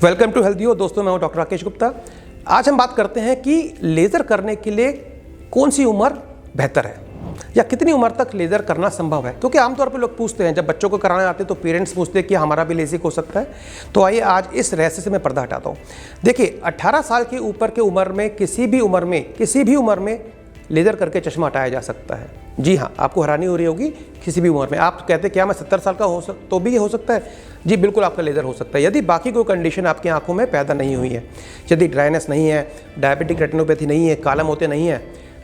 Welcome to health you दोस्तों, मैं हूं डॉक्टर राकेश गुप्ता। आज हम बात करते हैं कि लेज़र करने के लिए कौन सी उम्र बेहतर है या कितनी उम्र तक लेज़र करना संभव है। क्योंकि आमतौर पर लोग पूछते हैं, जब बच्चों को कराने आते हैं तो पेरेंट्स पूछते हैं कि हमारा भी लेसिक हो सकता है। तो आइए आज इस रहस्य से मैं पर्दा हटाता हूँ। देखिए, 18 साल के ऊपर के उम्र में किसी भी उम्र में लेज़र करके चश्मा हटाया जा सकता है। जी हाँ, आपको हैरानी हो रही होगी, किसी भी उम्र में। आप कहते हैं क्या मैं 70 साल का तो भी हो सकता है? जी बिल्कुल, आपका लेज़र हो सकता है यदि बाकी कोई कंडीशन आपकी आंखों में पैदा नहीं हुई है। यदि ड्राइनेस नहीं है, डायबिटिक रेटिनोपैथी नहीं है, काला मोतिया नहीं है,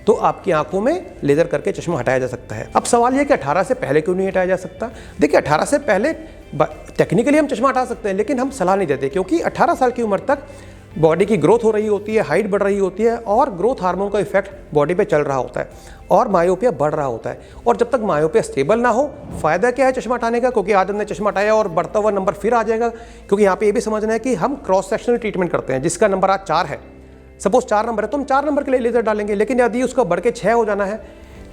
तो आपकी आंखों में लेज़र करके चश्मा हटाया जा सकता है। अब सवाल यह कि 18 से पहले क्यों नहीं हटाया जा सकता? देखिए, 18 से पहले टेक्निकली हम चश्मा हटा सकते हैं, लेकिन हम सलाह नहीं देते, क्योंकि 18 साल की उम्र तक बॉडी की ग्रोथ हो रही होती है, हाइट बढ़ रही होती है और ग्रोथ हार्मोन का इफेक्ट बॉडी पे चल रहा होता है और मायोपिया बढ़ रहा होता है। और जब तक मायोपिया स्टेबल ना हो, फ़ायदा क्या है चश्मा हटाने का? क्योंकि आज हमने चश्मा हटाया और बढ़ता हुआ नंबर फिर आ जाएगा। क्योंकि यहाँ पे ये भी समझना है कि हम क्रॉस सेक्शनल ट्रीटमेंट करते हैं। जिसका नंबर आज 4 है, सपोज 4 नंबर है, तो हम 4 नंबर के लिए लेज़र डालेंगे। लेकिन यदि उसका बढ़ के 6 हो जाना है,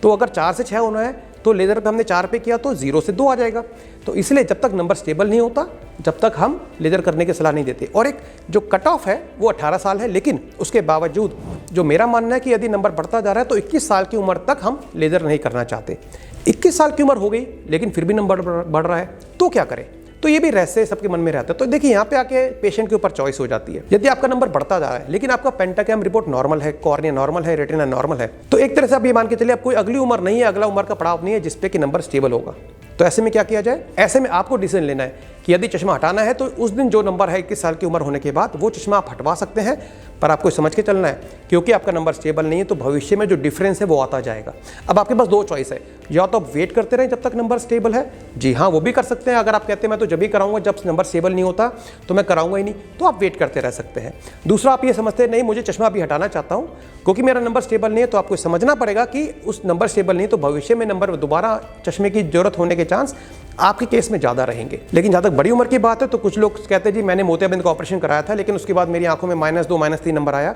तो अगर 4 से 6 होना है तो लेज़र पे हमने 4 पे किया तो 0 से 2 आ जाएगा। तो इसलिए जब तक नंबर स्टेबल नहीं होता, जब तक हम लेज़र करने की सलाह नहीं देते। और एक जो कट ऑफ है वो 18 साल है, लेकिन उसके बावजूद जो मेरा मानना है कि यदि नंबर बढ़ता जा रहा है तो 21 साल की उम्र तक हम लेज़र नहीं करना चाहते। 21 साल की उम्र हो गई लेकिन फिर भी नंबर बढ़ रहा है, तो क्या करें? तो ये भी रहस्य सबके मन में रहता है। तो देखिए, यहाँ पे आके पेशेंट के ऊपर चॉइस हो जाती है। यदि आपका नंबर बढ़ता जा रहा है लेकिन आपका पेंटाग्राम रिपोर्ट नॉर्मल है, कॉर्निया नॉर्मल है, रेटिना नॉर्मल है, तो एक तरह से आप ये मान के चलिए, अब कोई अगली उम्र नहीं है, अगला उम्र का पड़ाव नहीं है जिसपे कि नंबर स्टेबल होगा। तो ऐसे में क्या किया जाए? ऐसे में आपको डिसीजन लेना है कि यदि चश्मा हटाना है तो उस दिन जो नंबर है 21 साल की उम्र होने के बाद वो चश्मा आप हटवा सकते हैं, पर आपको समझ के चलना है, क्योंकि आपका नंबर स्टेबल नहीं है तो भविष्य में जो डिफरेंस है वो आता जाएगा। अब आपके पास 2 चॉइस है, या तो आप वेट करते रहें जब तक नंबर स्टेबल है। जी हाँ, वो भी कर सकते हैं। अगर आप कहते हैं मैं तो जब भी कराऊंगा जब नंबर स्टेबल नहीं होता तो मैं कराऊंगा ही नहीं, तो आप वेट करते रह सकते हैं। दूसरा, आप ये समझते हैं नहीं मुझे चश्मा भी हटाना चाहता हूँ क्योंकि मेरा नंबर स्टेबल नहीं है, तो आपको समझना पड़ेगा कि उस नंबर स्टेबल नहीं तो भविष्य में नंबर दोबारा चश्मे की जरूरत होने के चांस आपके केस में ज़्यादा रहेंगे। लेकिन जहाँ तक बड़ी उम्र की बात है तो कुछ लोग कहते हैं जी मैंने मोतियाबिंद का ऑपरेशन कराया था लेकिन उसके बाद मेरी आंखों में -2 -3 नंबर आया,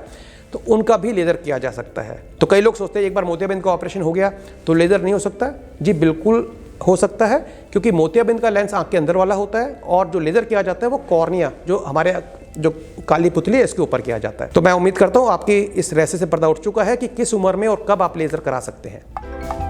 तो उनका भी लेज़र किया जा सकता है। तो कई लोग सोचते हैं एक बार मोतियाबिंद का ऑपरेशन हो गया तो लेज़र नहीं हो सकता। जी बिल्कुल हो सकता है, क्योंकि मोतियाबिंद का लेंस आंख के अंदर वाला होता है और जो लेज़र किया जाता है वो कॉर्निया, जो हमारे जो काली पुतली है, इसके ऊपर किया जाता है। तो मैं उम्मीद करता हूँ आपकी इस रहस्य से पर्दा उठ चुका है कि किस उम्र में और कब आप लेज़र करा सकते हैं।